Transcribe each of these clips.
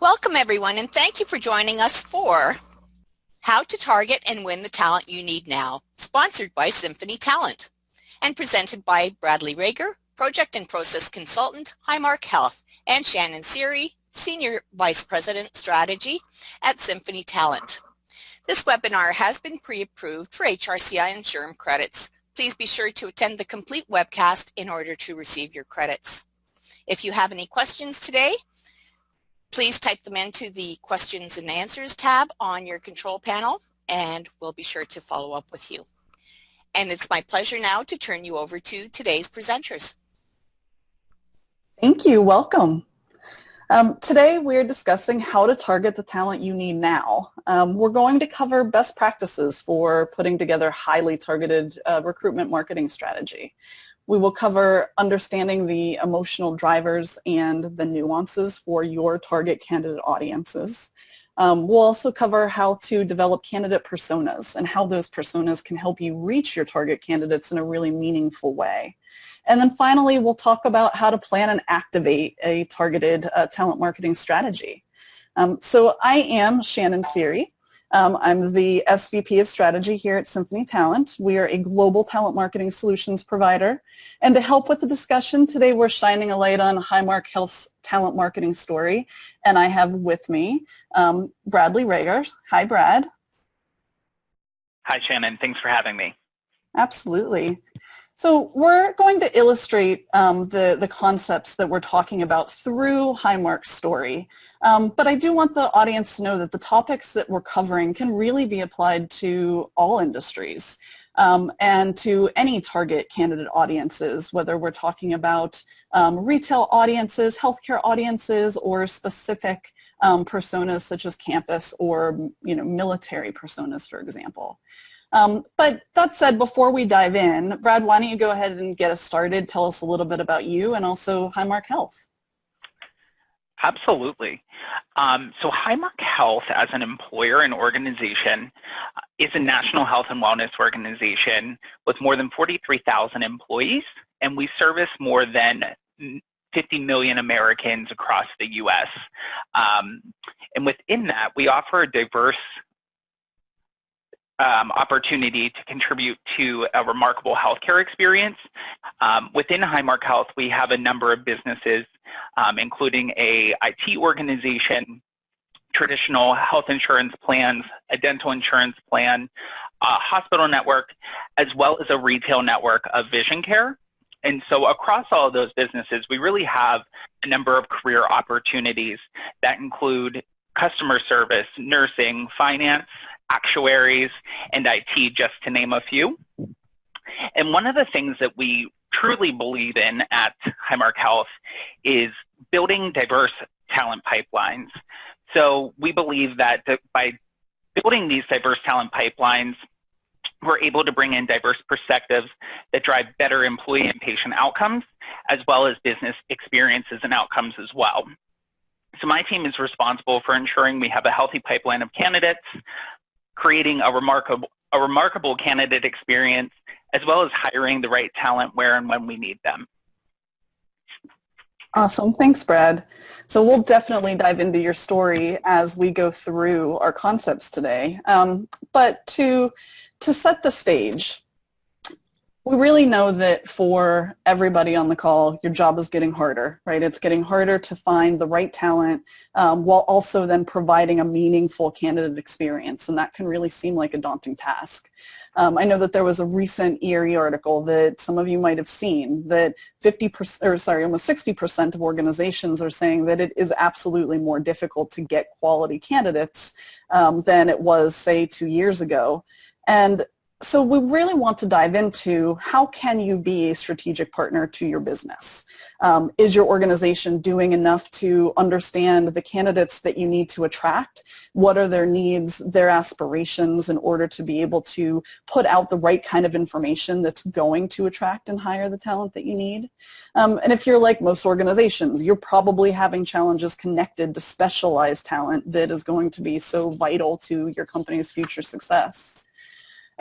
Welcome everyone, and thank you for joining us for How to Target and Win the Talent You Need Now, sponsored by Symphony Talent and presented by Bradley Rager, Project and Process Consultant, Highmark Health, and Shannon Seary, Senior Vice President Strategy at Symphony Talent. This webinar has been pre-approved for HRCI and SHRM credits. Please be sure to attend the complete webcast in order to receive your credits. If you have any questions today, please type them into the questions and answers tab on your control panel, and we'll be sure to follow up with you. And it's my pleasure now to turn you over to today's presenters. Thank you. Welcome. Today we're discussing how to target the talent you need now. We're going to cover best practices for putting together highly targeted recruitment marketing strategy. We will cover understanding the emotional drivers and the nuances for your target candidate audiences. We'll also cover how to develop candidate personas and how those personas can help you reach your target candidates in a really meaningful way. And then finally, we'll talk about how to plan and activate a targeted talent marketing strategy. So I am Shannon Seary. I'm the SVP of Strategy here at Symphony Talent. We are a global talent marketing solutions provider. And to help with the discussion today, we're shining a light on Highmark Health's talent marketing story. And I have with me Bradley Rager. Hi, Brad. Hi, Shannon. Thanks for having me. Absolutely. So we're going to illustrate the concepts that we're talking about through Highmark's story. But I do want the audience to know that the topics that we're covering can really be applied to all industries and to any target candidate audiences, whether we're talking about retail audiences, healthcare audiences, or specific personas such as campus or military personas, for example. But that said, before we dive in, Brad, why don't you go ahead and get us started? Tell us a little bit about you and also Highmark Health. Absolutely. So Highmark Health as an employer and organization is a national health and wellness organization with more than 43,000 employees, and we service more than 50 million Americans across the U.S. And within that, we offer a diverse opportunity to contribute to a remarkable healthcare experience. Within Highmark Health, we have a number of businesses, including a IT organization, traditional health insurance plans, a dental insurance plan, a hospital network, as well as a retail network of vision care. And so across all of those businesses, we really have a number of career opportunities that include customer service, nursing, finance, actuaries, and IT, just to name a few. And one of the things that we truly believe in at Highmark Health is building diverse talent pipelines. So we believe that by building these diverse talent pipelines, we're able to bring in diverse perspectives that drive better employee and patient outcomes, as well as business experiences and outcomes as well. So my team is responsible for ensuring we have a healthy pipeline of candidates, creating a remarkable candidate experience, as well as hiring the right talent where and when we need them. Awesome. Thanks, Brad. So we'll definitely dive into your story as we go through our concepts today. But to set the stage, we really know that for everybody on the call, your job is getting harder, right? It's getting harder to find the right talent while also then providing a meaningful candidate experience, and that can really seem like a daunting task. I know that there was a recent ERE article that some of you might have seen that almost 60% of organizations are saying that it is absolutely more difficult to get quality candidates than it was, say, 2 years ago. And so we really want to dive into how can you be a strategic partner to your business? Is your organization doing enough to understand the candidates that you need to attract? What are their needs, their aspirations in order to be able to put out the right kind of information that's going to attract and hire the talent that you need? And if you're like most organizations, you're probably having challenges connected to specialized talent that is going to be so vital to your company's future success.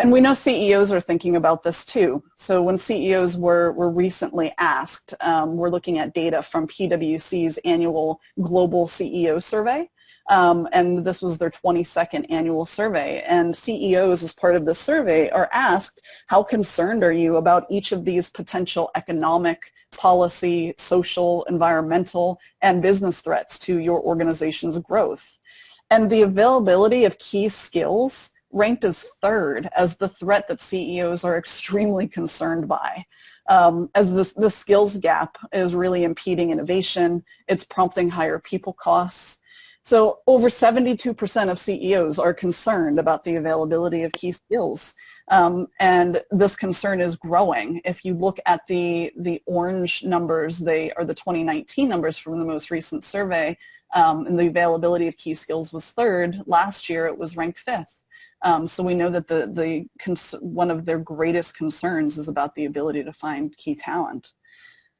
And we know CEOs are thinking about this too. So when CEOs were recently asked, we're looking at data from PwC's annual Global CEO Survey. And this was their 22nd annual survey. And CEOs, as part of the survey, are asked, how concerned are you about each of these potential economic, policy, social, environmental, and business threats to your organization's growth? And the availability of key skills ranked as third as the threat that CEOs are extremely concerned by. As the skills gap is really impeding innovation, it's prompting higher people costs. So over 72% of CEOs are concerned about the availability of key skills. And this concern is growing. If you look at the orange numbers, they are the 2019 numbers from the most recent survey, and the availability of key skills was third. Last year it was ranked fifth. So we know that one of their greatest concerns is about the ability to find key talent.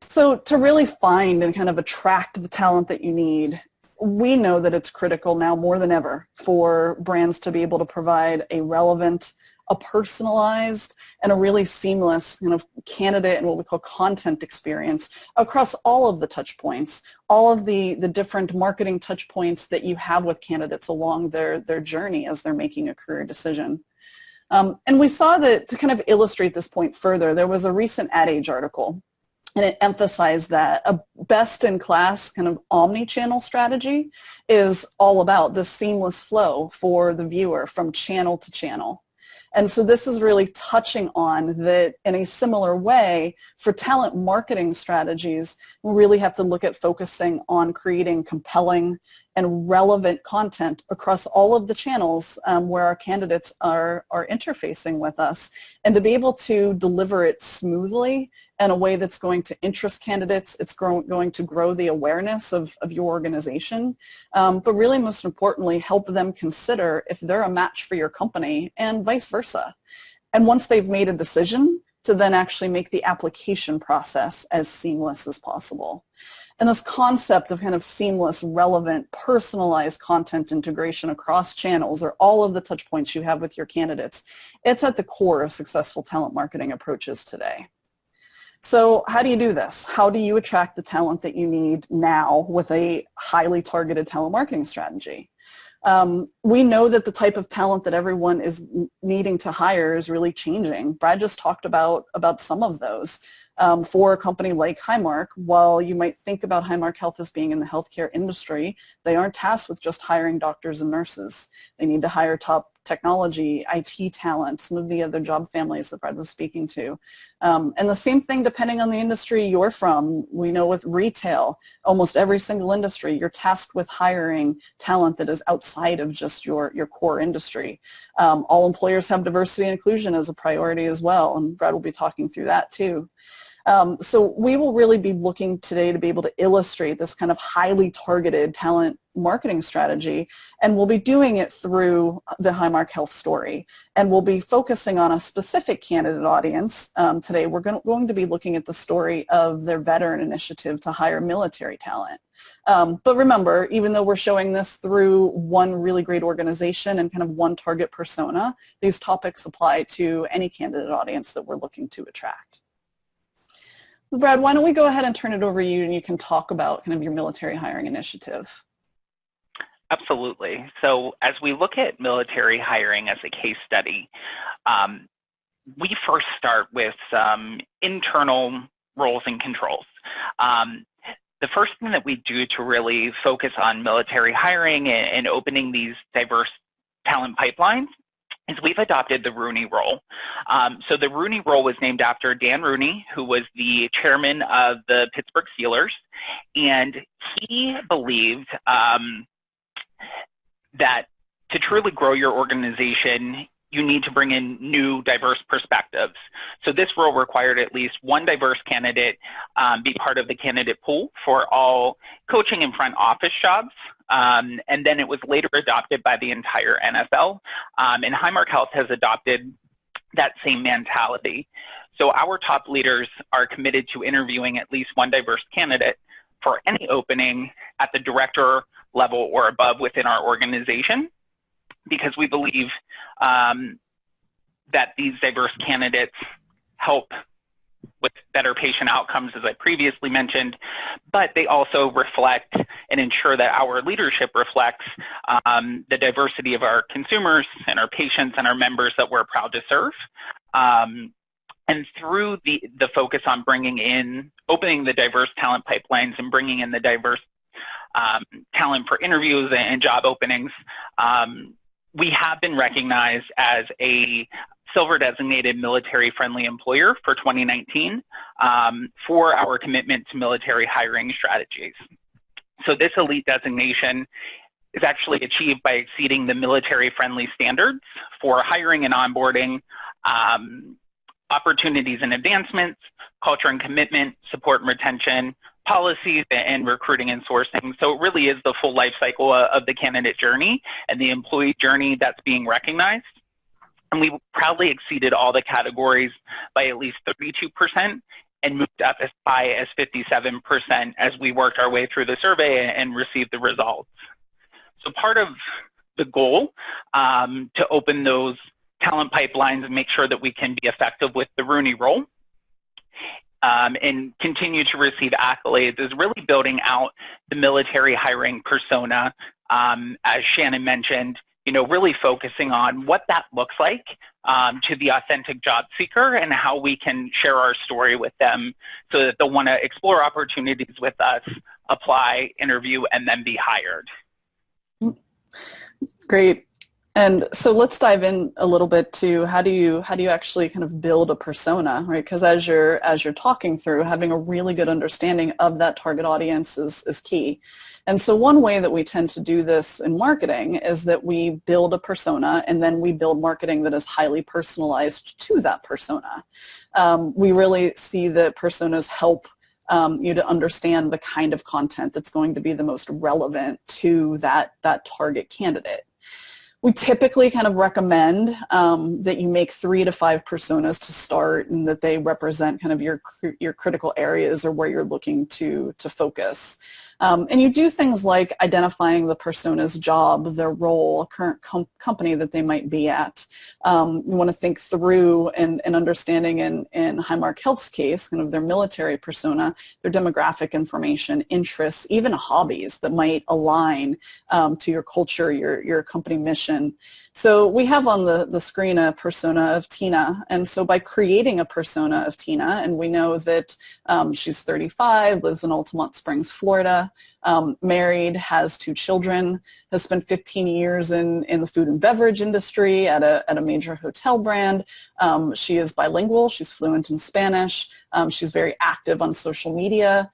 So to really find and kind of attract the talent that you need, we know that it's critical now more than ever for brands to be able to provide a relevant, a personalized, and a really seamless kind of candidate and what we call content experience across all of the touch points, all of the different marketing touch points that you have with candidates along their journey as they're making a career decision. And we saw that to kind of illustrate this point further, there was a recent Ad Age article, and it emphasized that a best-in-class kind of omnichannel strategy is all about the seamless flow for the viewer from channel to channel. And so this is really touching on that in a similar way for talent marketing strategies. We really have to look at focusing on creating compelling and relevant content across all of the channels where our candidates are interfacing with us, and to be able to deliver it smoothly in a way that's going to interest candidates. It's going to grow the awareness of your organization, but really most importantly, help them consider if they're a match for your company and vice versa. And once they've made a decision, to then actually make the application process as seamless as possible. And this concept of kind of seamless, relevant, personalized content integration across channels or all of the touch points you have with your candidates, it's at the core of successful talent marketing approaches today. So how do you do this? How do you attract the talent that you need now with a highly targeted talent marketing strategy? We know that the type of talent that everyone is needing to hire is really changing. Brad just talked about some of those. For a company like Highmark, while you might think about Highmark Health as being in the healthcare industry, they aren't tasked with just hiring doctors and nurses. They need to hire top technology, IT talent, some of the other job families that Brad was speaking to. And the same thing depending on the industry you're from. We know with retail, almost every single industry, you're tasked with hiring talent that is outside of just your core industry. All employers have diversity and inclusion as a priority as well, and Brad will be talking through that too. So we will really be looking today to be able to illustrate this kind of highly targeted talent marketing strategy, and we'll be doing it through the Highmark Health story. And we'll be focusing on a specific candidate audience. Today we're going to be looking at the story of their veteran initiative to hire military talent. But remember, even though we're showing this through one really great organization and kind of one target persona, these topics apply to any candidate audience that we're looking to attract. Brad, why don't we go ahead and turn it over to you, and you can talk about kind of your military hiring initiative. Absolutely. So as we look at military hiring as a case study, we first start with some internal roles and controls. The first thing that we do to really focus on military hiring and opening these diverse talent pipelines is we've adopted the Rooney role. So the Rooney role was named after Dan Rooney, who was the chairman of the Pittsburgh Steelers, and he believed that to truly grow your organization, you need to bring in new, diverse perspectives. So this role required at least one diverse candidate be part of the candidate pool for all coaching and front office jobs. And then it was later adopted by the entire NFL. And Highmark Health has adopted that same mentality. So our top leaders are committed to interviewing at least one diverse candidate for any opening at the director level or above within our organization, because we believe that these diverse candidates help with better patient outcomes, as I previously mentioned, but they also reflect and ensure that our leadership reflects the diversity of our consumers and our patients and our members that we're proud to serve. And through the focus on opening the diverse talent pipelines and bringing in the diverse talent for interviews and job openings, we have been recognized as a Silver designated military-friendly employer for 2019 for our commitment to military hiring strategies. So this elite designation is actually achieved by exceeding the military-friendly standards for hiring and onboarding, opportunities and advancements, culture and commitment, support and retention, policies, and recruiting and sourcing. So it really is the full life cycle of the candidate journey and the employee journey that's being recognized. And we proudly exceeded all the categories by at least 32% and moved up as high as 57% as we worked our way through the survey and received the results. So part of the goal to open those talent pipelines and make sure that we can be effective with the Rooney role and continue to receive accolades is really building out the military hiring persona, as Shannon mentioned, really focusing on what that looks like to the authentic job seeker and how we can share our story with them so that they'll want to explore opportunities with us, apply, interview, and then be hired. Great. And so let's dive in a little bit to how do you actually kind of build a persona, right? Because as you're talking through, having a really good understanding of that target audience is key. And so one way that we tend to do this in marketing is that we build a persona and then we build marketing that is highly personalized to that persona. We really see that personas help you to understand the kind of content that's going to be the most relevant to that target candidate. We typically kind of recommend that you make 3 to 5 personas to start and that they represent kind of your critical areas or where you're looking to focus. And you do things like identifying the persona's job, their role, current company that they might be at. You want to think through and understanding in Highmark Health's case, kind of their military persona, their demographic information, interests, even hobbies that might align to your culture, your company mission. So we have on the screen a persona of Tina, and so by creating a persona of Tina, and we know that she's 35, lives in Altamont Springs, Florida, married, has 2 children, has spent 15 years in the food and beverage industry at a major hotel brand. She is bilingual, she's fluent in Spanish, she's very active on social media,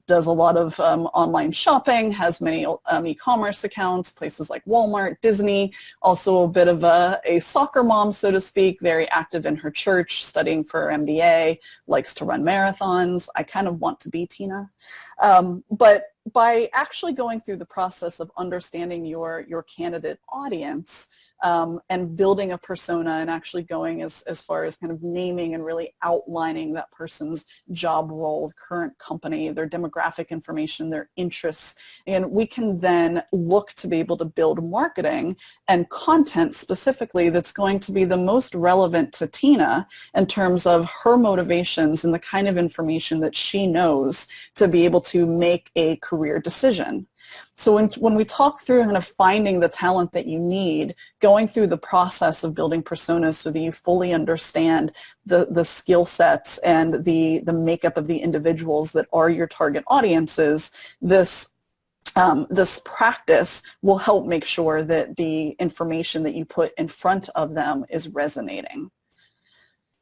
does a lot of online shopping, has many e-commerce accounts, places like Walmart, Disney, also a bit of a soccer mom, so to speak, very active in her church, studying for her MBA, likes to run marathons. I kind of want to be Tina. But by actually going through the process of understanding your candidate audience, and building a persona and actually going as far as kind of naming and really outlining that person's job role, current company, their demographic information, their interests. And we can then look to be able to build marketing and content specifically that's going to be the most relevant to Tina in terms of her motivations and the kind of information that she knows to be able to make a career decision. So when we talk through kind of finding the talent that you need, going through the process of building personas so that you fully understand the skill sets and the makeup of the individuals that are your target audiences, this practice will help make sure that the information that you put in front of them is resonating.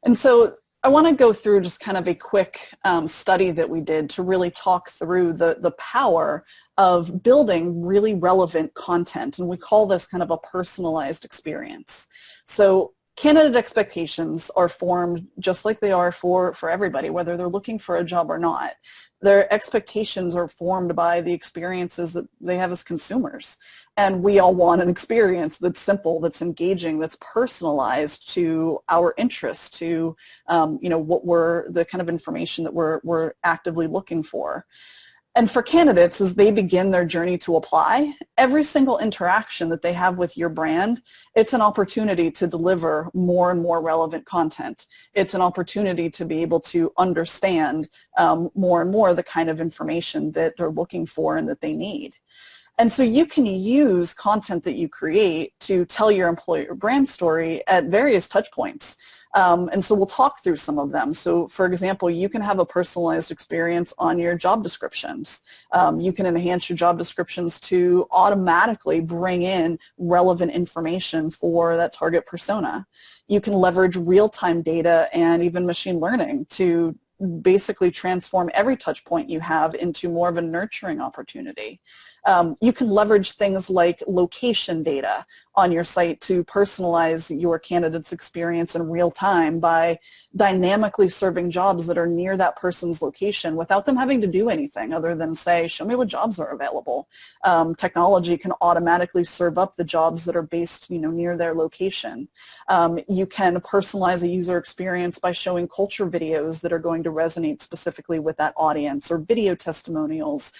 And so I want to go through just kind of a quick study that we did to really talk through the power of building really relevant content, and we call this kind of a personalized experience. So candidate expectations are formed just like they are for everybody, whether they're looking for a job or not. Their expectations are formed by the experiences that they have as consumers. And we all want an experience that's simple, that's engaging, that's personalized to our interests, to what we're, the kind of information that we're actively looking for. And for candidates, as they begin their journey to apply, every single interaction that they have with your brand, it's an opportunity to deliver more and more relevant content. It's an opportunity to be able to understand more and more the kind of information that they're looking for and that they need. And so you can use content that you create to tell your employer brand story at various touch points. And so we'll talk through some of them. So for example, you can have a personalized experience on your job descriptions. You can enhance your job descriptions to automatically bring in relevant information for that target persona. You can leverage real-time data and even machine learning to basically transform every touch point you have into more of a nurturing opportunity. You can leverage things like location data on your site to personalize your candidate's experience in real time by dynamically serving jobs that are near that person's location without them having to do anything other than say, show me what jobs are available. Technology can automatically serve up the jobs that are based, near their location. You can personalize a user experience by showing culture videos that are going to resonate specifically with that audience, or video testimonials,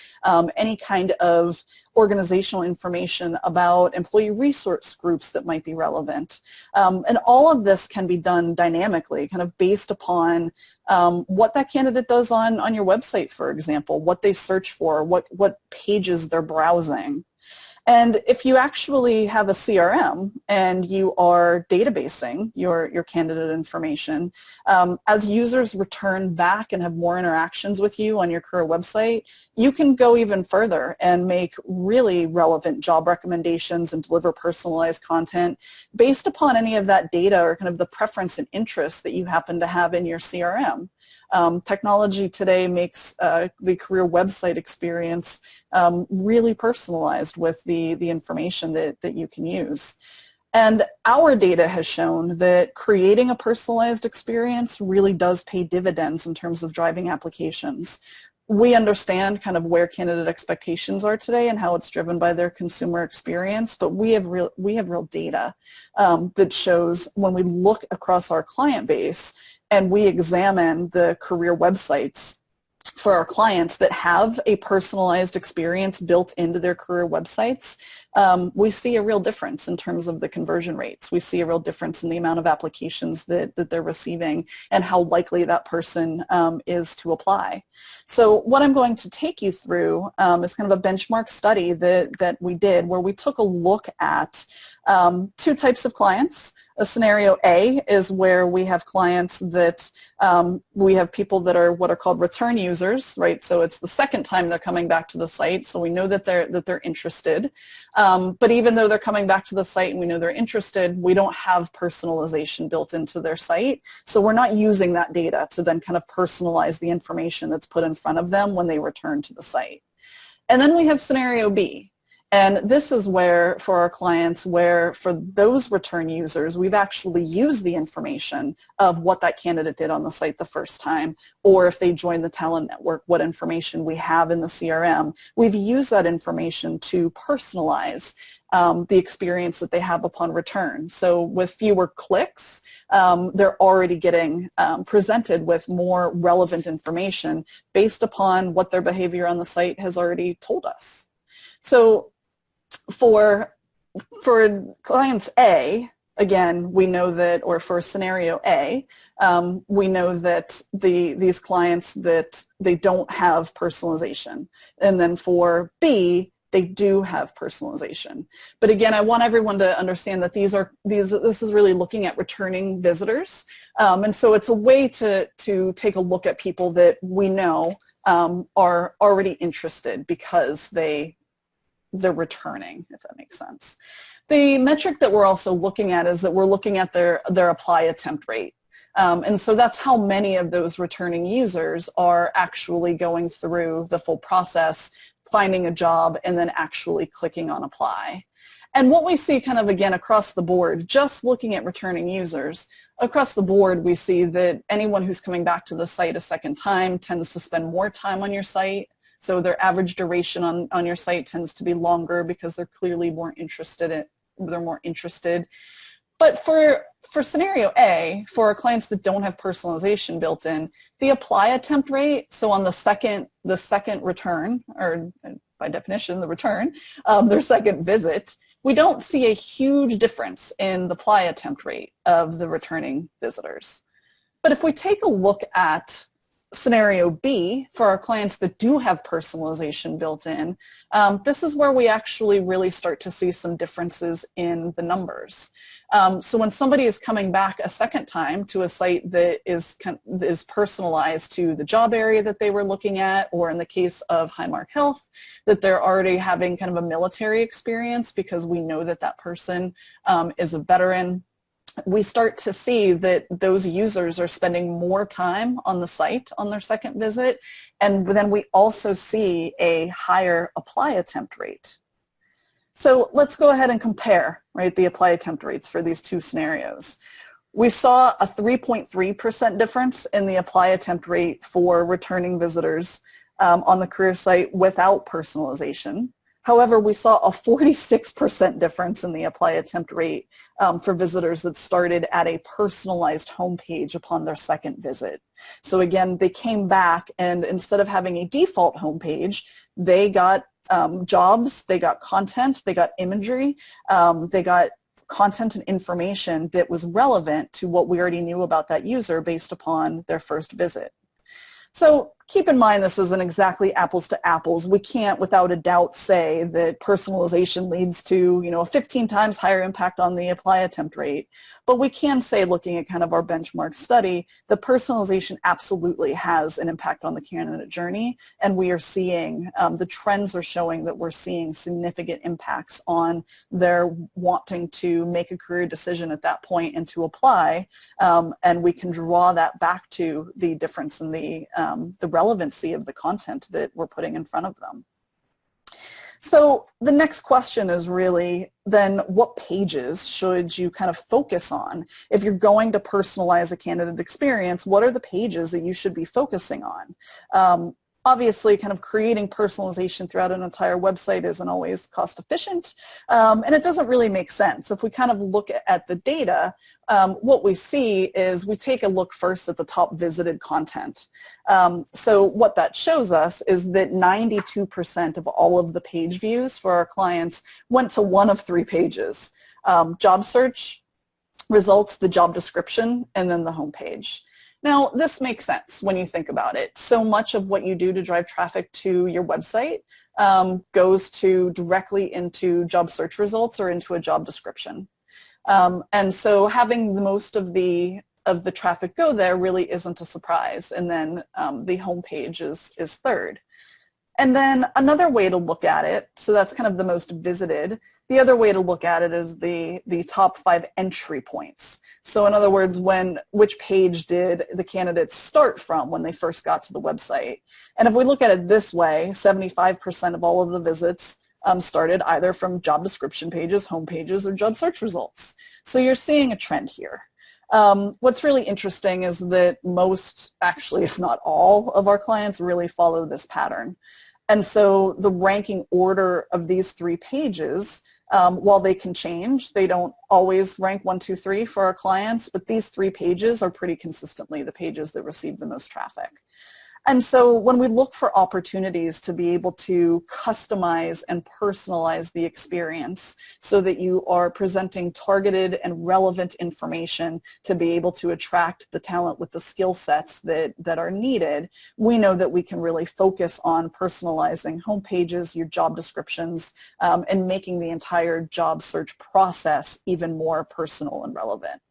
any kind of organizational information about employee resource groups that might be relevant. And all of this can be done dynamically, kind of based upon what that candidate does on your website, for example, what they search for, what pages they're browsing. And if you actually have a CRM and you are databasing your candidate information, as users return back and have more interactions with you on your career website, you can go even further and make really relevant job recommendations and deliver personalized content based upon any of that data or kind of the preference and interest that you happen to have in your CRM. Technology today makes the career website experience really personalized with the information that you can use. And our data has shown that creating a personalized experience really does pay dividends in terms of driving applications. We understand kind of where candidate expectations are today and how it's driven by their consumer experience, but we have real data that shows when we look across our client base and we examine the career websites for our clients that have a personalized experience built into their career websites, we see a real difference in terms of the conversion rates. We see a real difference in the amount of applications that they're receiving and how likely that person is to apply. So what I'm going to take you through is kind of a benchmark study that we did where we took a look at two types of clients. A scenario A is where we have clients that we have people that are what are called return users, right? So it's the second time they're coming back to the site, so we know that they're interested. But even though they're coming back to the site and we know they're interested, we don't have personalization built into their site. So we're not using that data to then kind of personalize the information that's put in front of them when they return to the site. And then we have scenario B. And this is where, for our clients, where for those return users, we've actually used the information of what that candidate did on the site the first time, or if they joined the talent network, what information we have in the CRM. We've used that information to personalize the experience that they have upon return. So with fewer clicks, they're already getting presented with more relevant information based upon what their behavior on the site has already told us. So for clients A, again, we know that, or for scenario A, we know that these clients that they don't have personalization. And then for B, they do have personalization. But again, I want everyone to understand that this is really looking at returning visitors. And so it's a way to take a look at people that we know are already interested because they're returning, if that makes sense. The metric that we're also looking at is that we're looking at their apply attempt rate. And so that's how many of those returning users are actually going through the full process, finding a job, and then actually clicking on apply. And what we see kind of again across the board, just looking at returning users, across the board we see that anyone who's coming back to the site a second time tends to spend more time on your site. So their average duration on your site tends to be longer because they're clearly more interested. But for scenario A, for our clients that don't have personalization built in, the apply attempt rate, so on the second return, or by definition the return, their second visit, we don't see a huge difference in the apply attempt rate of the returning visitors. But if we take a look at scenario B, for our clients that do have personalization built in, this is where we actually really start to see some differences in the numbers. So when somebody is coming back a second time to a site that is personalized to the job area that they were looking at, or in the case of Highmark Health, that they're already having kind of a military experience because we know that that person is a veteran, we start to see that those users are spending more time on the site on their second visit, and then we also see a higher apply attempt rate. So let's go ahead and compare, right, the apply attempt rates for these two scenarios. We saw a 3.3% difference in the apply attempt rate for returning visitors on the career site without personalization. However, we saw a 46% difference in the apply attempt rate for visitors that started at a personalized homepage upon their second visit. So again, they came back, and instead of having a default homepage, they got jobs, they got content, they got imagery, they got content and information that was relevant to what we already knew about that user based upon their first visit. So keep in mind, this isn't exactly apples to apples. We can't without a doubt say that personalization leads to, a 15 times higher impact on the apply attempt rate. But we can say, looking at kind of our benchmark study, that personalization absolutely has an impact on the candidate journey. And we are seeing, the trends are showing that we're seeing significant impacts on their wanting to make a career decision at that point and to apply. And we can draw that back to the difference in the relevancy of the content that we're putting in front of them. So the next question is really then, what pages should you kind of focus on? If you're going to personalize a candidate experience, what are the pages that you should be focusing on? Obviously, kind of creating personalization throughout an entire website isn't always cost efficient, and it doesn't really make sense. If we kind of look at the data, what we see is we take a look first at the top visited content. So what that shows us is that 92% of all of the page views for our clients went to one of three pages: job search, results, the job description, and then the homepage. Now, this makes sense when you think about it. So much of what you do to drive traffic to your website goes directly into job search results or into a job description. And so having the most of the traffic go there really isn't a surprise. And then the homepage is third. And then another way to look at it, so that's kind of the most visited. The other way to look at it is the top 5 entry points. So in other words, which page did the candidates start from when they first got to the website? And if we look at it this way, 75% of all of the visits started either from job description pages, home pages, or job search results. So you're seeing a trend here. What's really interesting is that most, actually, if not all, of our clients really follow this pattern. And so the ranking order of these 3 pages, while they can change, they don't always rank 1, 2, 3 for our clients, but these 3 pages are pretty consistently the pages that receive the most traffic. And so when we look for opportunities to be able to customize and personalize the experience so that you are presenting targeted and relevant information to be able to attract the talent with the skill sets that are needed, we know that we can really focus on personalizing home pages, your job descriptions, and making the entire job search process even more personal and relevant.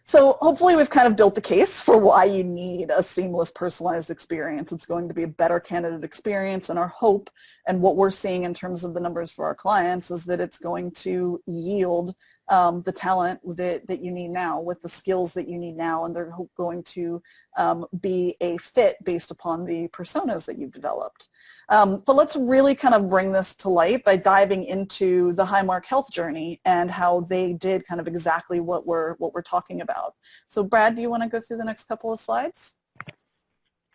So hopefully we've kind of built the case for why you need a seamless personalized experience. It's going to be a better candidate experience, and our hope and what we're seeing in terms of the numbers for our clients is that it's going to yield the talent that you need now with the skills that you need now, and they're going to be a fit based upon the personas that you've developed. But let's really kind of bring this to light by diving into the Highmark Health journey and how they did kind of exactly what we're talking about. So Brad, do you want to go through the next couple of slides?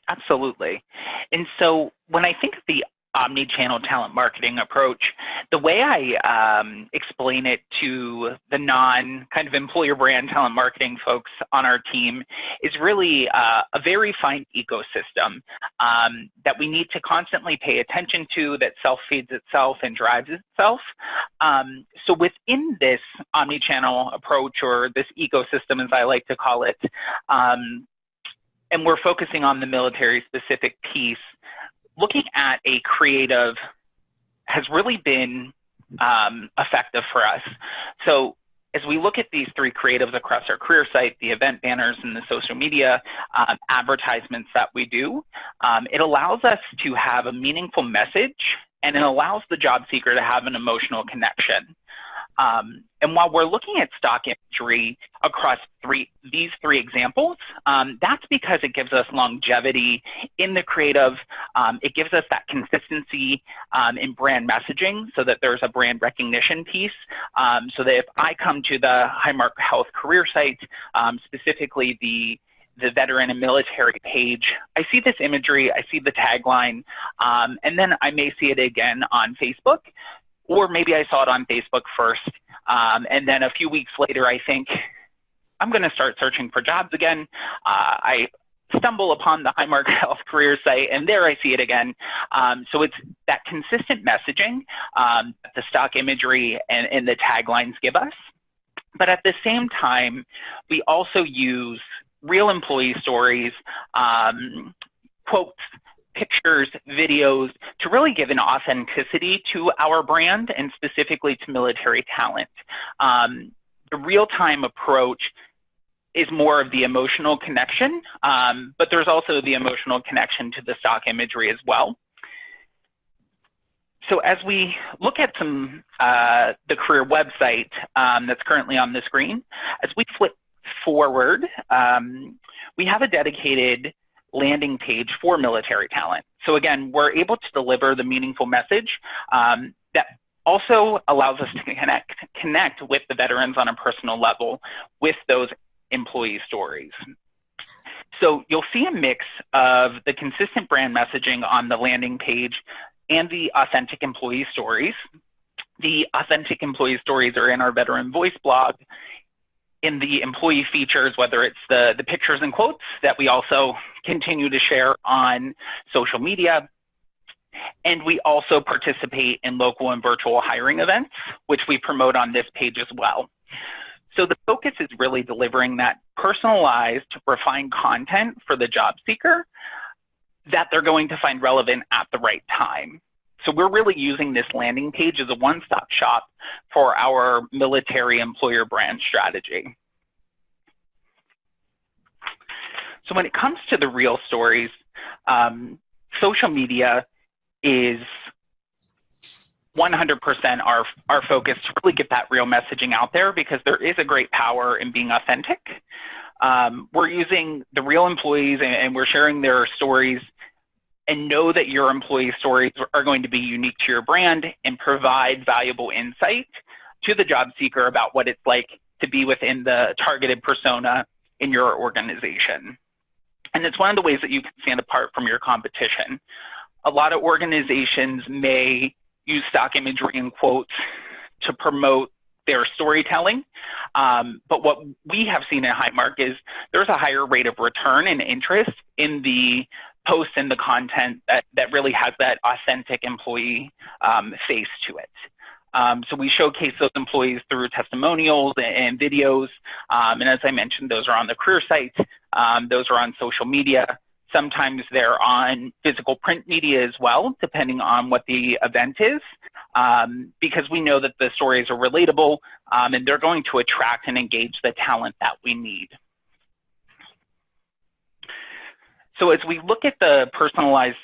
Absolutely. And so when I think of the omnichannel talent marketing approach. The way I explain it to the kind of employer brand talent marketing folks on our team is really a very fine ecosystem that we need to constantly pay attention to, that self-feeds itself and drives itself. So within this omnichannel approach, or this ecosystem as I like to call it, and we're focusing on the military-specific piece, looking at a creative has really been effective for us. So as we look at these three creatives across our career site, the event banners and the social media advertisements that we do, it allows us to have a meaningful message, and it allows the job seeker to have an emotional connection. And while we're looking at stock imagery across these three examples, that's because it gives us longevity in the creative. It gives us that consistency in brand messaging, so that there's a brand recognition piece, so that if I come to the Highmark Health career site, specifically the veteran and military page, I see this imagery, I see the tagline, and then I may see it again on Facebook. Or maybe I saw it on Facebook first, and then a few weeks later I think, I'm going to start searching for jobs again. I stumble upon the Highmark Health career site, and there I see it again. So it's that consistent messaging that the stock imagery and the taglines give us. But at the same time, we also use real employee stories, quotes, pictures, videos, to really give an authenticity to our brand, and specifically to military talent. The real-time approach is more of the emotional connection, but there's also the emotional connection to the stock imagery as well. So as we look at the career website that's currently on the screen, as we flip forward, we have a dedicated landing page for military talent. So again, we're able to deliver the meaningful message that also allows us to connect with the veterans on a personal level with those employee stories. So you'll see a mix of the consistent brand messaging on the landing page and the authentic employee stories. The authentic employee stories are in our Veteran Voice blog. In the employee features, whether it's the pictures and quotes that we also continue to share on social media. And we also participate in local and virtual hiring events, which we promote on this page as well. So the focus is really delivering that personalized, refined content for the job seeker that they're going to find relevant at the right time. So we're really using this landing page as a one-stop shop for our military employer brand strategy. So when it comes to the real stories, social media is 100% our focus to really get that real messaging out there, because there is a great power in being authentic. We're using the real employees, and we're sharing their stories, and know that your employee stories are going to be unique to your brand and provide valuable insight to the job seeker about what it's like to be within the targeted persona in your organization. And it's one of the ways that you can stand apart from your competition. A lot of organizations may use stock imagery and quotes to promote their storytelling, but what we have seen at Highmark is there's a higher rate of return and interest in the posts and the content that really has that authentic employee face to it. So we showcase those employees through testimonials and videos, and as I mentioned, those are on the career site, those are on social media. Sometimes they're on physical print media as well, depending on what the event is, because we know that the stories are relatable, and they're going to attract and engage the talent that we need. So as we look at the personalized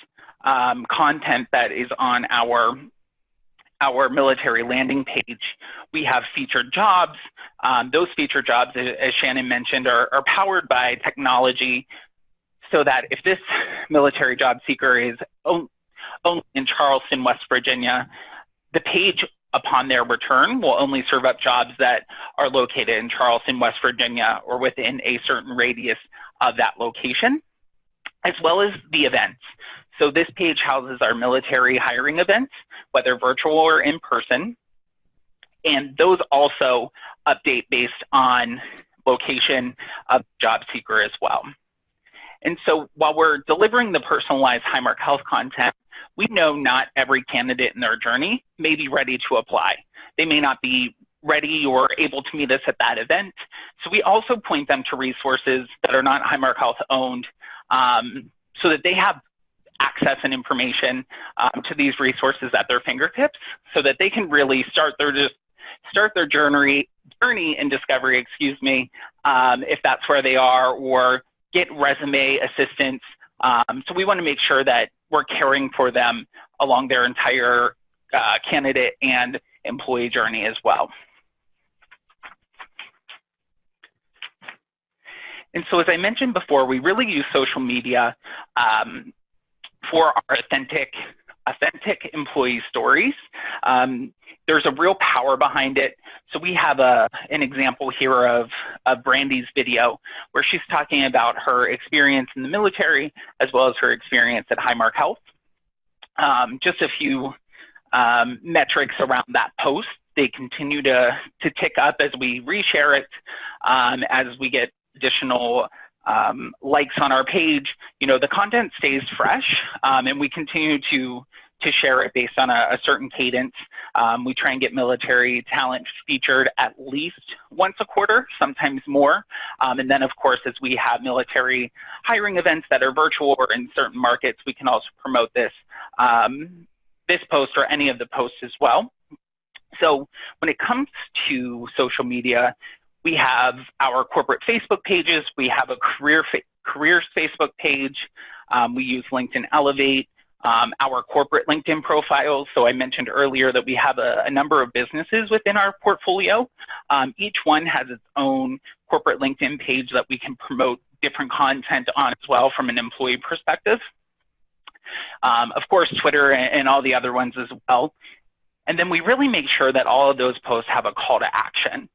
content that is on our military landing page, we have featured jobs. Those featured jobs, as Shannon mentioned, are powered by technology, so that if this military job seeker is only in Charleston, West Virginia, the page upon their return will only serve up jobs that are located in Charleston, West Virginia, or within a certain radius of that location, as well as the events. So this page houses our military hiring events, whether virtual or in person, and those also update based on location of job seeker as well. And so while we're delivering the personalized Highmark Health content, we know not every candidate in their journey may be ready to apply. They may not be ready or able to meet us at that event. So we also point them to resources that are not Highmark Health owned, so that they have access and information to these resources at their fingertips, so that they can really start their journey in discovery, if that's where they are, or get resume assistance. So we want to make sure that we're caring for them along their entire candidate and employee journey as well. And so as I mentioned before, we really use social media for our authentic employee stories. There's a real power behind it. So we have an example here of Brandy's video where she's talking about her experience in the military as well as her experience at Highmark Health. Just a few metrics around that post. They continue to tick up as we reshare it, as we get additional likes on our page. You know, the content stays fresh, and we continue to share it based on a certain cadence. We try and get military talent featured at least once a quarter, sometimes more. And then, of course, as we have military hiring events that are virtual or in certain markets, we can also promote this post or any of the posts as well. So when it comes to social media, we have our corporate Facebook pages. We have a careers Facebook page. We use LinkedIn Elevate, our corporate LinkedIn profiles. So I mentioned earlier that we have a number of businesses within our portfolio. Each one has its own corporate LinkedIn page that we can promote different content on as well from an employee perspective. Of course, Twitter and all the other ones as well. And then we really make sure that all of those posts have a call to action.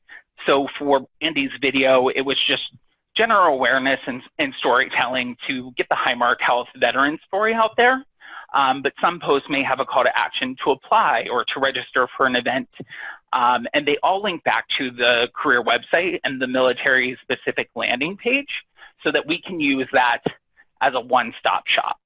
So for Andy's video, it was just general awareness and storytelling to get the Highmark Health veteran story out there. But some posts may have a call to action to apply or to register for an event. And they all link back to the career website and the military-specific landing page so that we can use that as a one-stop shop.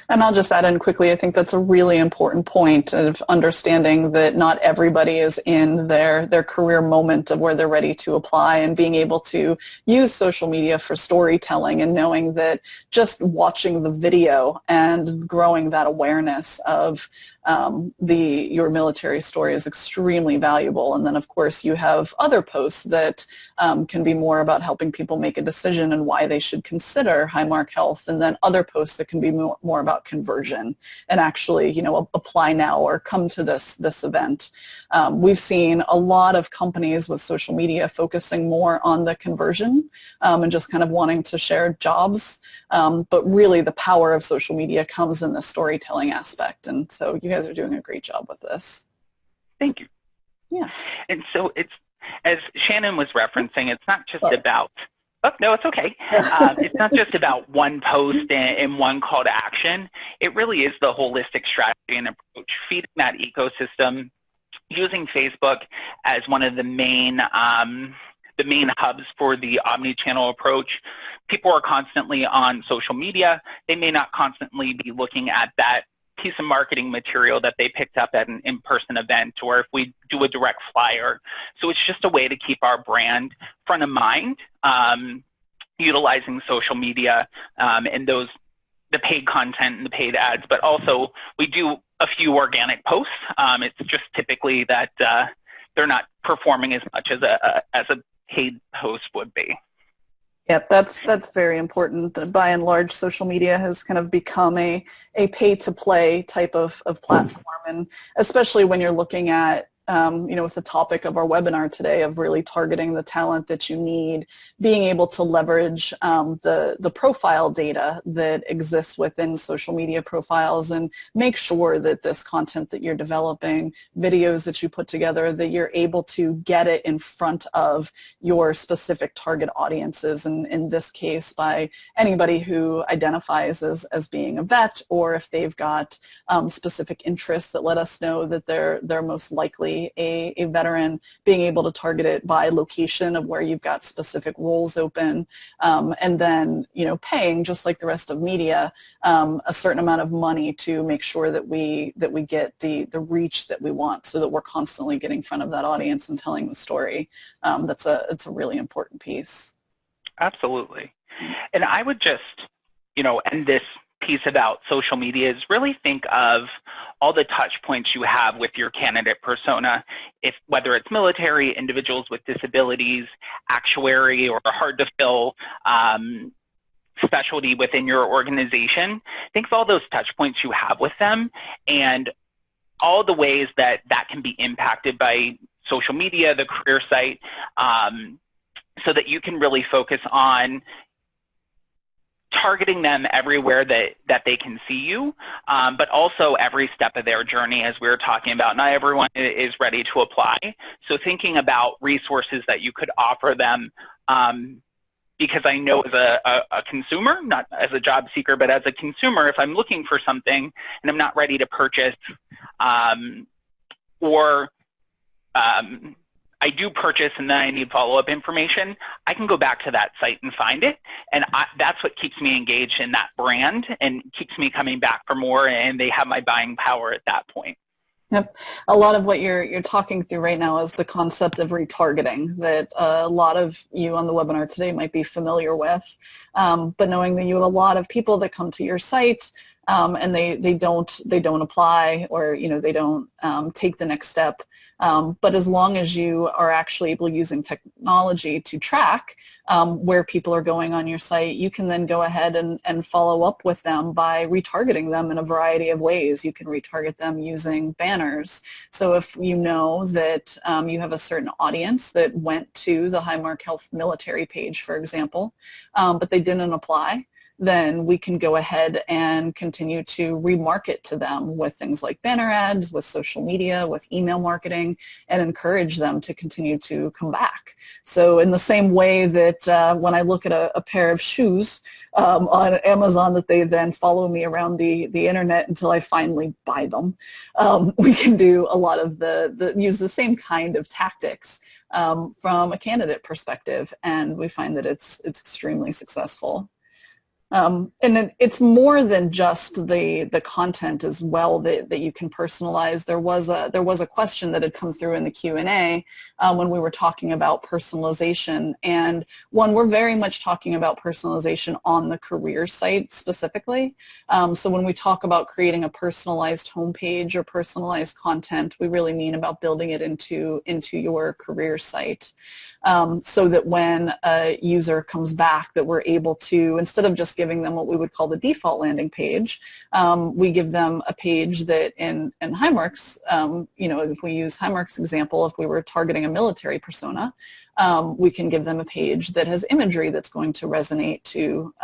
And I'll just add in quickly, I think that's a really important point of understanding that not everybody is in their career moment of where they're ready to apply, and being able to use social media for storytelling and knowing that just watching the video and growing that awareness of your military story is extremely valuable. And then, of course, you have other posts that can be more about helping people make a decision and why they should consider Highmark Health, and then other posts that can be more about conversion and actually, you know, apply now or come to this event. We've seen a lot of companies with social media focusing more on the conversion and just kind of wanting to share jobs, but really the power of social media comes in the storytelling aspect. And so you guys are doing a great job with this. Thank you. Yeah. And so it's, as Shannon was referencing, it's not just about, oh, no, it's okay. It's not just about one post and one call to action. It really is the holistic strategy and approach, feeding that ecosystem, using Facebook as one of the main hubs for the omnichannel approach. People are constantly on social media. They may not constantly be looking at that piece of marketing material that they picked up at an in-person event, or if we do a direct flyer. So it's just a way to keep our brand front of mind, utilizing social media and the paid content and the paid ads, but also we do a few organic posts. It's just typically that they're not performing as much as a paid post would be. Yep, that's very important. By and large, social media has kind of become a pay-to-play type of platform, and especially when you're looking at with the topic of our webinar today of really targeting the talent that you need, being able to leverage the profile data that exists within social media profiles and make sure that this content that you're developing, videos that you put together, that you're able to get it in front of your specific target audiences, and in this case by anybody who identifies as being a vet, or if they've got specific interests that let us know that they're most likely a veteran, being able to target it by location of where you've got specific roles open, and then paying, just like the rest of media, a certain amount of money to make sure that we get the reach that we want, so that we're constantly getting in front of that audience and telling the story. It's a really important piece. Absolutely. And I would just, end this piece about social media is really think of all the touch points you have with your candidate persona, whether it's military, individuals with disabilities, actuary, or hard to fill specialty within your organization. Think of all those touch points you have with them and all the ways that can be impacted by social media, the career site, so that you can really focus on targeting them everywhere that they can see you, but also every step of their journey, as we were talking about. Not everyone is ready to apply. So thinking about resources that you could offer them, because I know as a consumer, not as a job seeker, but as a consumer, if I'm looking for something and I'm not ready to purchase, or I do purchase and then I need follow-up information, I can go back to that site and find it. And that's what keeps me engaged in that brand and keeps me coming back for more, and they have my buying power at that point. Yep. A lot of what you're talking through right now is the concept of retargeting that a lot of you on the webinar today might be familiar with, but knowing that you have a lot of people that come to your site, and they don't apply, or they don't take the next step. But as long as you are actually able, using technology to track where people are going on your site, you can then go ahead and follow up with them by retargeting them in a variety of ways. You can retarget them using banners. So if you know that you have a certain audience that went to the Highmark Health military page, for example, but they didn't apply, then we can go ahead and continue to remarket to them with things like banner ads, with social media, with email marketing, and encourage them to continue to come back. So in the same way that when I look at a pair of shoes on Amazon, that they then follow me around the internet until I finally buy them, we can do a lot of use the same kind of tactics from a candidate perspective, and we find that it's extremely successful. And it's more than just the content as well that you can personalize. There was a question that had come through in the Q&A when we were talking about personalization, and we're very much talking about personalization on the career site specifically. So when we talk about creating a personalized homepage or personalized content, we really mean about building it into your career site. So that when a user comes back, that we're able to, instead of just giving them what we would call the default landing page, we give them a page that in Highmark's, if we use Highmark's example, if we were targeting a military persona, we can give them a page that has imagery that's going to resonate to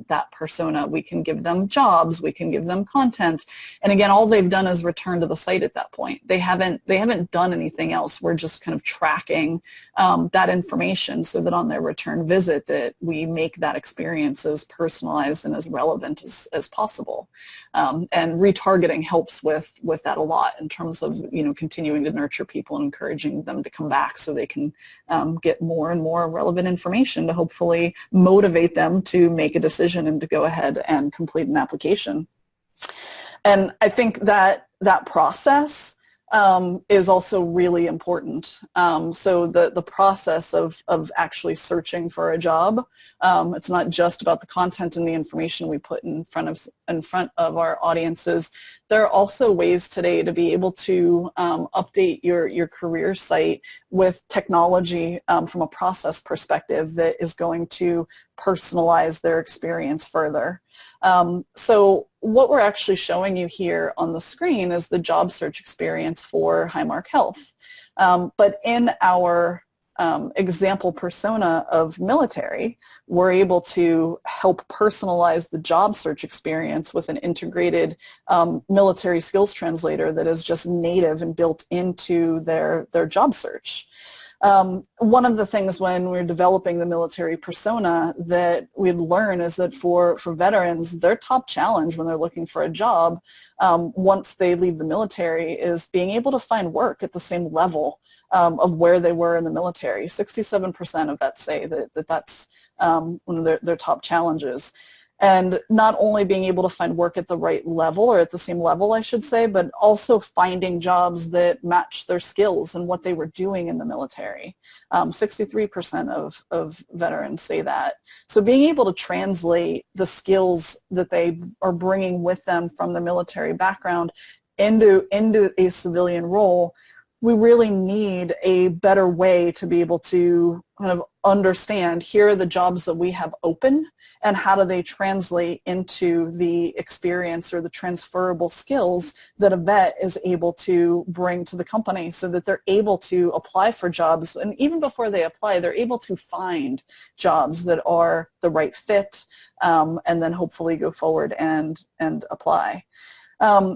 that persona. We can give them jobs, we can give them content, and again, all they've done is return to the site at that point. They haven't done anything else. We're just kind of tracking that information so that on their return visit that we make that experience as personalized and as relevant as possible. And retargeting helps with that a lot in terms of continuing to nurture people and encouraging them to come back so they can get more and more relevant information to hopefully motivate them to make a decision and to go ahead and complete an application. And I think that process is also really important. So the process of actually searching for a job, it's not just about the content and the information we put in front of our audiences. There are also ways today to be able to update your career site with technology from a process perspective that is going to personalize their experience further. So what we're actually showing you here on the screen is the job search experience for Highmark Health. But in our example persona of military, we're able to help personalize the job search experience with an integrated military skills translator that is just native and built into their job search. One of the things when we're developing the military persona that we'd learn is that for veterans, their top challenge when they're looking for a job once they leave the military is being able to find work at the same level of where they were in the military. 67% of vets say that's one of their top challenges. And not only being able to find work at the right level, or at the same level, I should say, but also finding jobs that match their skills and what they were doing in the military. 63% of veterans say that. So being able to translate the skills that they are bringing with them from the military background into a civilian role, we really need a better way to be able to kind of understand, here are the jobs that we have open, and how do they translate into the experience or the transferable skills that a vet is able to bring to the company, so that they're able to apply for jobs, and even before they apply, they're able to find jobs that are the right fit, and then hopefully go forward and apply.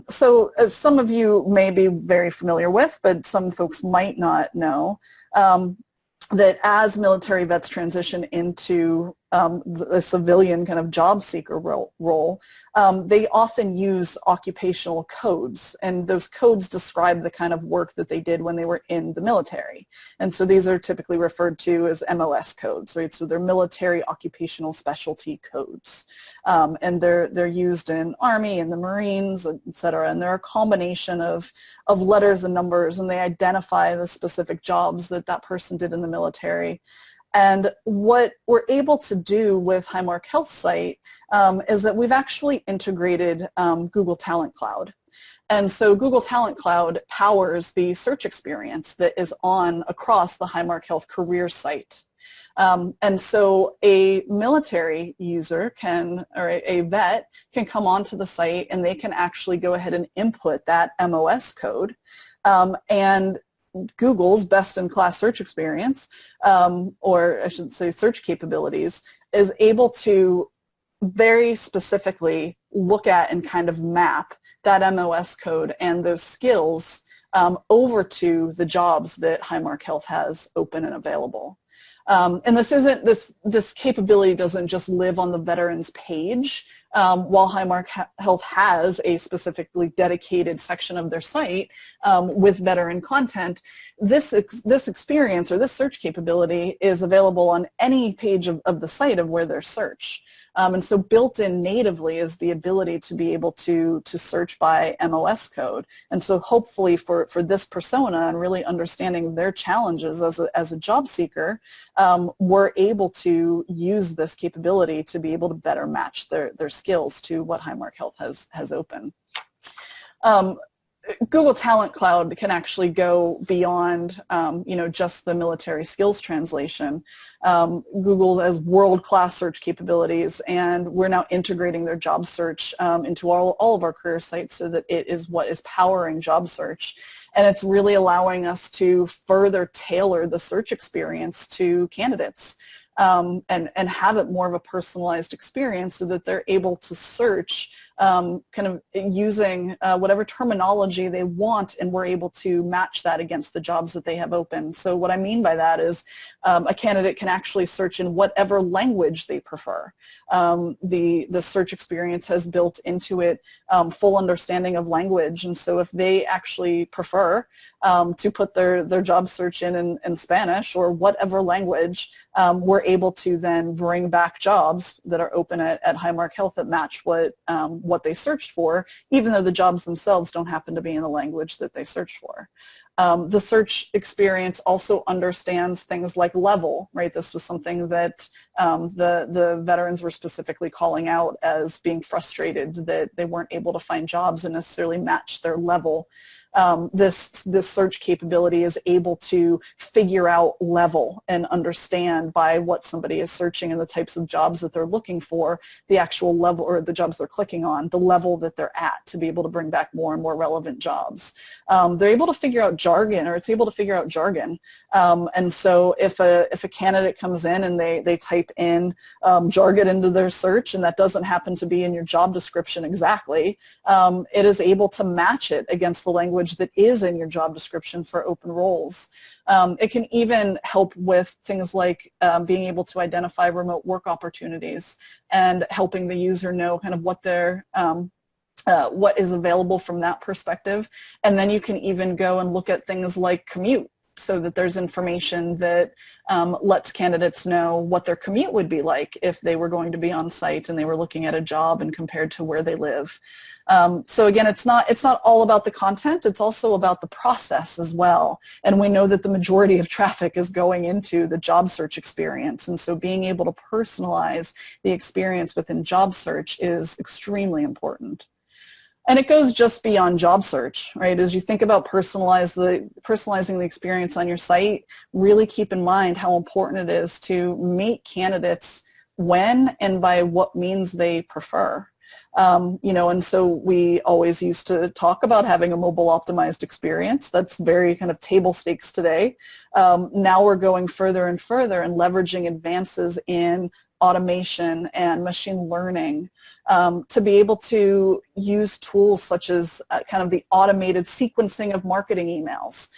So as some of you may be very familiar with, but some folks might not know, that as military vets transition into the civilian kind of job seeker role, they often use occupational codes, and those codes describe the kind of work that they did when they were in the military. And so these are typically referred to as MOS codes, right? So they're military occupational specialty codes. And they're used in Army and the Marines, et cetera, and they're a combination of letters and numbers, and they identify the specific jobs that that person did in the military. And what we're able to do with Highmark Health site is that we've actually integrated Google Talent Cloud. And so Google Talent Cloud powers the search experience that is on across the Highmark Health career site. And so a military user or a vet can come onto the site, and they can actually go ahead and input that MOS code, and Google's best-in-class search experience, or I should say search capabilities, is able to very specifically look at and kind of map that MOS code and those skills over to the jobs that Highmark Health has open and available. And this capability doesn't just live on the veterans page. While Highmark Health has a specifically dedicated section of their site with veteran content, this experience or this search capability is available on any page of the site of where there's search. And so built in natively is the ability to be able to search by MOS code. And so hopefully for this persona and really understanding their challenges as a job seeker, we're able to use this capability to be able to better match their skills to what Highmark Health has open. Google Talent Cloud can actually go beyond, just the military skills translation. Google has world-class search capabilities, and we're now integrating their job search into all of our career sites, so that it is what is powering job search. And it's really allowing us to further tailor the search experience to candidates. And have it more of a personalized experience, so that they're able to search kind of using whatever terminology they want, and we're able to match that against the jobs that they have open. So what I mean by that is a candidate can actually search in whatever language they prefer. The search experience has built into it full understanding of language, and so if they actually prefer to put their job search in Spanish or whatever language, we're able to then bring back jobs that are open at Highmark Health that match what they searched for, even though the jobs themselves don't happen to be in the language that they searched for. The search experience also understands things like level, right? This was something that the veterans were specifically calling out as being frustrated that they weren't able to find jobs and necessarily match their level. this search capability is able to figure out level and understand by what somebody is searching and the types of jobs that they're looking for, the actual level, or the jobs they're clicking on, the level that they're at, to be able to bring back more and more relevant jobs. They're able to figure out jargon, or it's able to figure out jargon. And so if a candidate comes in and they type in jargon into their search, and that doesn't happen to be in your job description exactly, it is able to match it against the language that is in your job description for open roles. It can even help with things like being able to identify remote work opportunities and helping the user know kind of what their what is available from that perspective. And then you can even go and look at things like commute, so that there's information that lets candidates know what their commute would be like if they were going to be on site and they were looking at a job and compared to where they live. So again, it's not all about the content, it's also about the process as well. And we know that the majority of traffic is going into the job search experience. And so being able to personalize the experience within job search is extremely important. And it goes just beyond job search, right? As you think about personalizing the experience on your site, really keep in mind how important it is to meet candidates when and by what means they prefer. And so we always used to talk about having a mobile optimized experience. That's very kind of table stakes today. Now we're going further and further and leveraging advances in automation and machine learning to be able to use tools such as kind of the automated sequencing of marketing emails,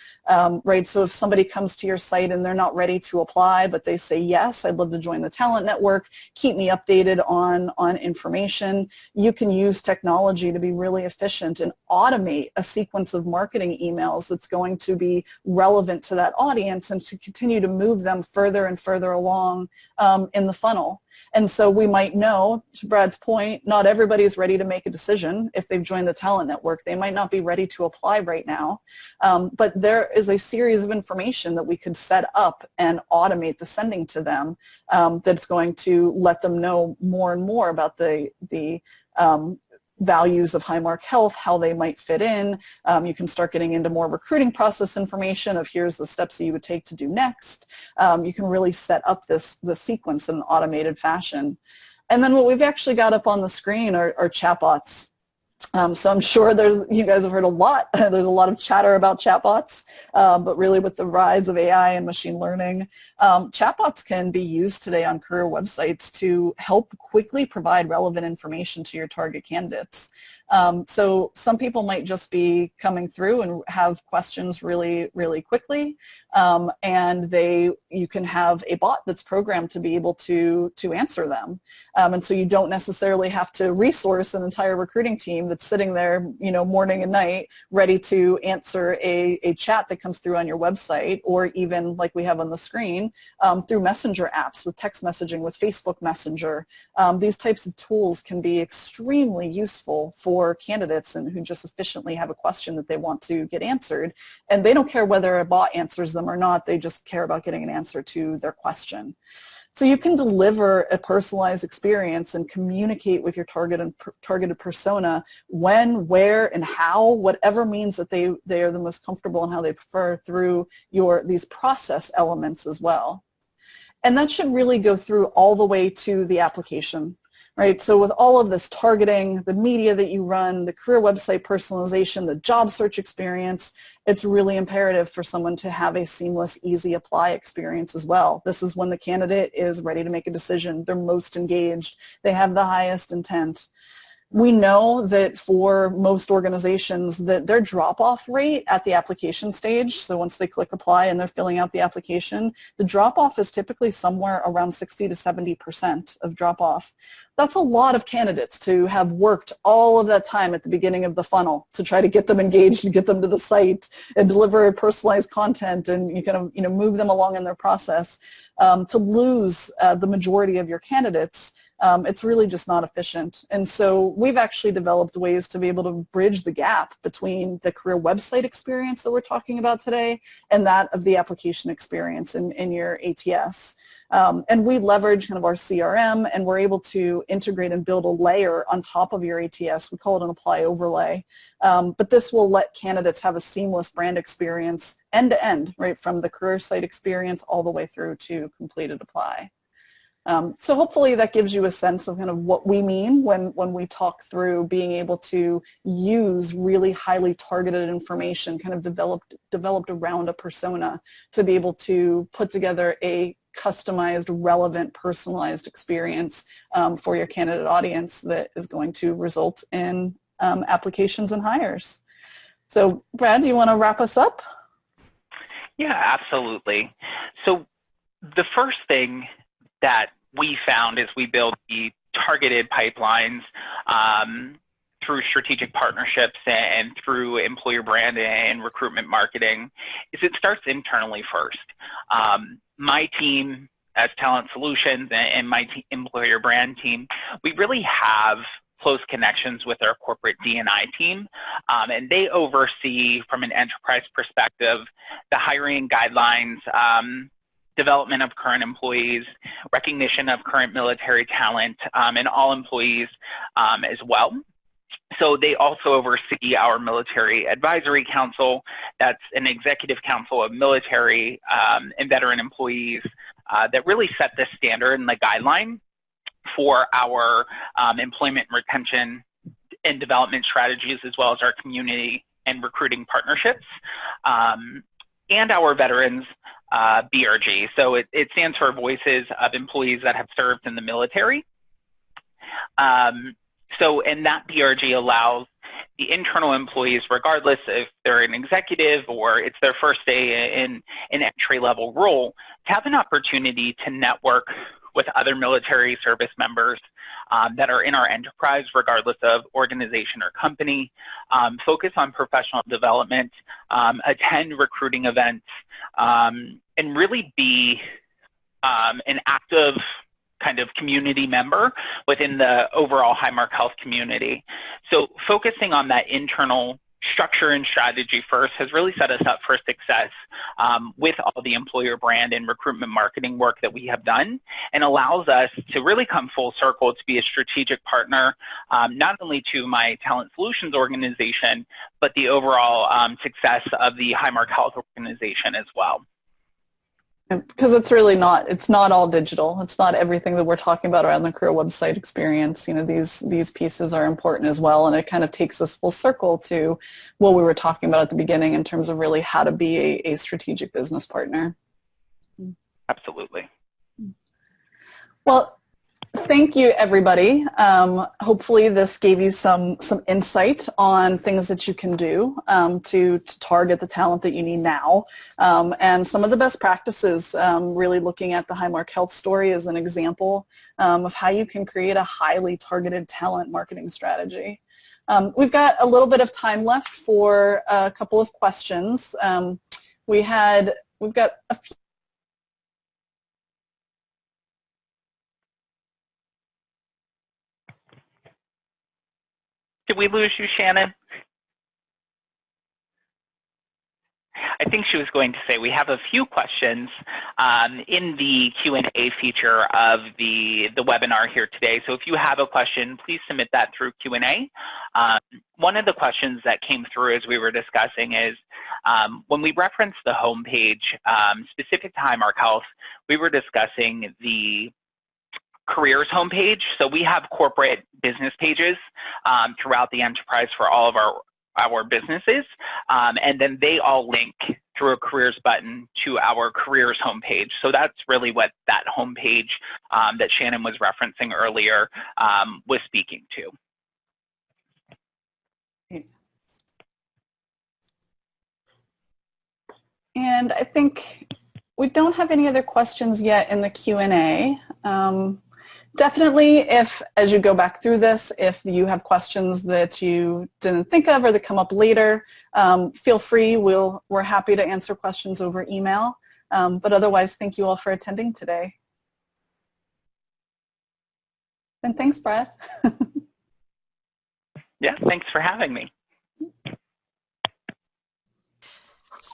right? So if somebody comes to your site and they're not ready to apply, but they say, yes, I'd love to join the talent network, keep me updated on information, you can use technology to be really efficient and automate a sequence of marketing emails that's going to be relevant to that audience and to continue to move them further and further along in the funnel. And so we might know, to Brad's point, not everybody's ready to make a decision if they've joined the talent network. They might not be ready to apply right now, but there is a series of information that we could set up and automate the sending to them that's going to let them know more and more about the values of Highmark Health, how they might fit in. You can start getting into more recruiting process information of here's the steps that you would take to do next. You can really set up the sequence in an automated fashion. And then what we've actually got up on the screen are chatbots. So I'm sure you guys have heard a lot. There's a lot of chatter about chatbots, but really with the rise of AI and machine learning, chatbots can be used today on career websites to help quickly provide relevant information to your target candidates. So some people might just be coming through and have questions really, really quickly, and you can have a bot that's programmed to be able to answer them. And so you don't necessarily have to resource an entire recruiting team that's sitting there, morning and night, ready to answer a chat that comes through on your website, or even like we have on the screen, through messenger apps with text messaging, with Facebook Messenger. These types of tools can be extremely useful for candidates and who just efficiently have a question that they want to get answered, and they don't care whether a bot answers them or not. They just care about getting an answer to their question. So you can deliver a personalized experience and communicate with your targeted persona when, where, and how, whatever means that they are the most comfortable and how they prefer, through these process elements as well. And that should really go through all the way to the application. Right, so with all of this targeting, the media that you run, the career website personalization, the job search experience, it's really imperative for someone to have a seamless, easy apply experience as well. This is when the candidate is ready to make a decision. They're most engaged. They have the highest intent. We know that for most organizations that their drop-off rate at the application stage, so once they click apply and they're filling out the application, the drop-off is typically somewhere around 60 to 70% of drop-off. That's a lot of candidates to have worked all of that time at the beginning of the funnel to try to get them engaged and get them to the site and deliver personalized content and you kind of move them along in their process. To lose the majority of your candidates it's really just not efficient. And so we've actually developed ways to be able to bridge the gap between the career website experience that we're talking about today and that of the application experience in your ATS. And we leverage kind of our CRM, and we're able to integrate and build a layer on top of your ATS. We call it an apply overlay. But this will let candidates have a seamless brand experience end to end, right, from the career site experience all the way through to completed apply. So hopefully that gives you a sense of kind of what we mean when we talk through being able to use really highly targeted information kind of developed around a persona to be able to put together a customized, relevant, personalized experience for your candidate audience that is going to result in applications and hires. So Brad, do you want to wrap us up? Yeah, absolutely. So the first thing that we found as we build the targeted pipelines through strategic partnerships and through employer brand and recruitment marketing is it starts internally first. My team as Talent Solutions and my employer brand team, we really have close connections with our corporate D&I team, and they oversee from an enterprise perspective the hiring guidelines, development of current employees, recognition of current military talent, and all employees as well. So they also oversee our Military Advisory Council. That's an executive council of military and veteran employees that really set the standard and the guideline for our employment retention and development strategies, as well as our community and recruiting partnerships, and our veterans BRG. So it stands for Voices of Employees that have served in the military. And that BRG allows the internal employees, regardless if they're an executive or it's their first day in an entry-level role, to have an opportunity to network with other military service members that are in our enterprise, regardless of organization or company, focus on professional development, attend recruiting events, and really be an active kind of community member within the overall Highmark Health community. So focusing on that internal structure and strategy first has really set us up for success with all the employer brand and recruitment marketing work that we have done, and allows us to really come full circle to be a strategic partner, not only to my Talent Solutions organization, but the overall success of the Highmark Health organization as well. Because it's really not, it's not all digital. It's not everything that we're talking about around the career website experience. You know, these pieces are important as well, and it kind of takes us full circle to what we were talking about at the beginning in terms of really how to be a strategic business partner. Absolutely. Well, thank you, everybody. Hopefully this gave you some insight on things that you can do to target the talent that you need now, and some of the best practices, really looking at the Highmark Health story as an example of how you can create a highly targeted talent marketing strategy. We've got a little bit of time left for a couple of questions. We've got a few. Did we lose you, Shannon? I think she was going to say we have a few questions in the Q&A feature of the webinar here today. So if you have a question, please submit that through Q&A. One of the questions that came through as we were discussing is when we referenced the homepage specific to Highmark Health, we were discussing the careers homepage. So we have corporate business pages throughout the enterprise for all of our businesses, and then they all link through a careers button to our careers homepage. So that's really what that homepage that Shannon was referencing earlier was speaking to. And I think we don't have any other questions yet in the Q&A. Definitely, if as you go back through this, if you have questions that you didn't think of or that come up later, feel free. We're happy to answer questions over email. But otherwise, thank you all for attending today. And thanks, Brad. Yeah, thanks for having me.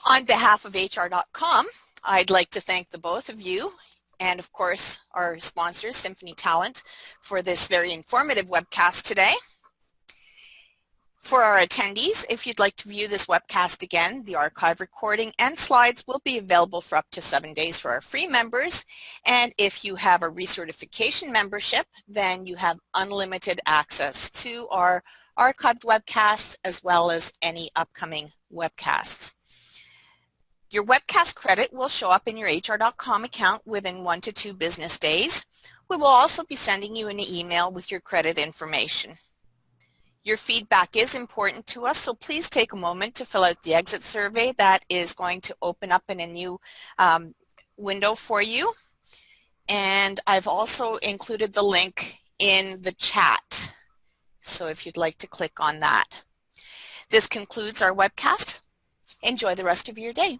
On behalf of HR.com, I'd like to thank the both of you and, of course, our sponsors, Symphony Talent, for this very informative webcast today. For our attendees, if you'd like to view this webcast again, the archive recording and slides will be available for up to 7 days for our free members. And if you have a recertification membership, then you have unlimited access to our archived webcasts as well as any upcoming webcasts. Your webcast credit will show up in your HR.com account within 1 to 2 business days. We will also be sending you an email with your credit information. Your feedback is important to us, so please take a moment to fill out the exit survey that is going to open up in a new window for you. And I've also included the link in the chat, so if you'd like to click on that. This concludes our webcast. Enjoy the rest of your day.